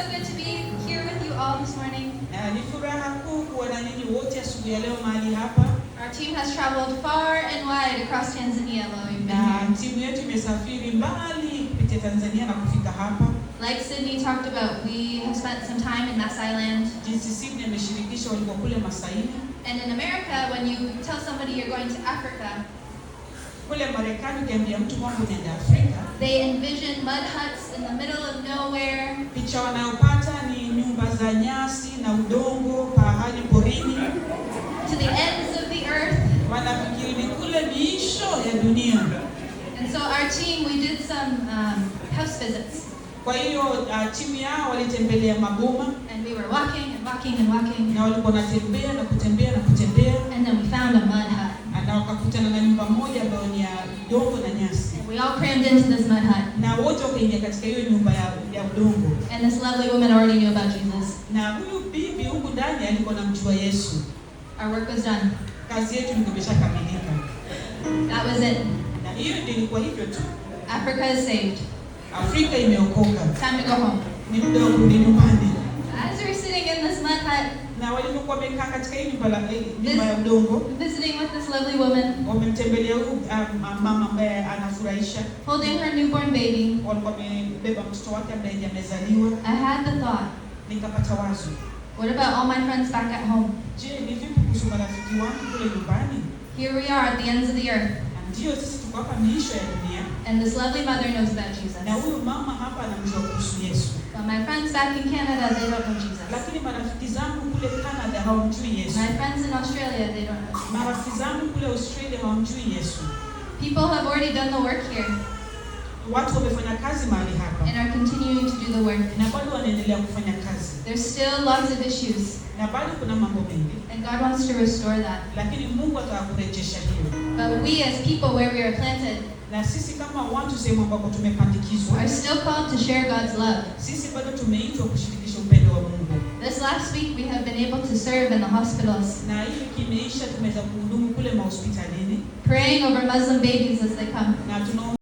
Good to be here with you all this morning. Ni furaha kuu kuwa na ninyi wote asubuhi ya leo mahali hapa. Our team has traveled far and wide across Tanzania while we've been Na here. timu yetu imesafiri mbali kupitia Tanzania na kufika hapa. Like Sydney talked about, we have spent some time in Maasai Land. Jinsi Sydney ameshirikisha walikuwa kule Masaini. And in America, when you tell somebody you're going to Africa, Kule Marekani ukiambia mtu kwamba unaenda Afrika, they envision mud huts in the middle of nowhere, picha wanayopata ni nyumba za nyasi na udongo pahali porini. to the ends of the earth. Wanafikiri ni kule miisho ya dunia. And so our team, we did some house visits. Kwa hiyo timu yao walitembelea maboma And we were walking and walking and walking. na walikuwa wanatembea na kutembea na kutembea, And then we found a mud hut. na wakakutana na nyumba moja ambayo ni ya udongo na nyasi, And we all crammed into this mud hut. na wote wakaingia katika hiyo nyumba ya udongo. And this lovely woman already knew about Jesus. Na huyu bibi huku ndani alikuwa anamjua Yesu. Our work was done. Kazi yetu ilikuwa imeshakamilika, That was it. na hiyo ndio ilikuwa hivyo tu. Africa is saved. Afrika imeokoka, Time to go home. ni muda wa kurudi nyumbani. As we were sitting in this mud hut, Na walivyokuwa wamekaa katika hii nyumba ya udongo, visiting with this lovely woman, wamemtembelea huyu mama ambaye anafurahisha. holding her newborn baby, Walikuwa wamebeba mtoto wake ambaye amezaliwa. I had the thought, Nikapata wazo, what about all my friends back at home? je, ni vipi kuhusu marafiki wangu kule nyumbani? Here we are at the ends of the earth, Na ndio sisi tuko hapa miisho ya dunia, and this lovely mother knows about Jesus. na huyu mama hapa anamjua kuhusu Yesu. But my friends back in Canada, they don't know Jesus. Lakini marafiki zangu kule Canada hawamjui Yesu. My friends in Australia, they don't know Jesus. Marafiki zangu kule Australia hawamjui Yesu. People have already done the work here Watu wamefanya kazi mahali hapa and are continuing to do the work. na bado wanaendelea kufanya kazi, There's still lots of issues, na bado kuna mambo mengi, and God wants to restore that. lakini Mungu atakurejesha hiyo. But we as people where we are planted Na sisi kama watu sehemu ambapo tumepandikizwa, are still called to share God's love. sisi bado tumeitwa kushirikisha upendo wa Mungu. This last week we have been able to serve in the hospitals, Na hii wiki imeisha, tumeweza kuhudumu kule mahospitalini praying over Muslim babies as they come. na tuna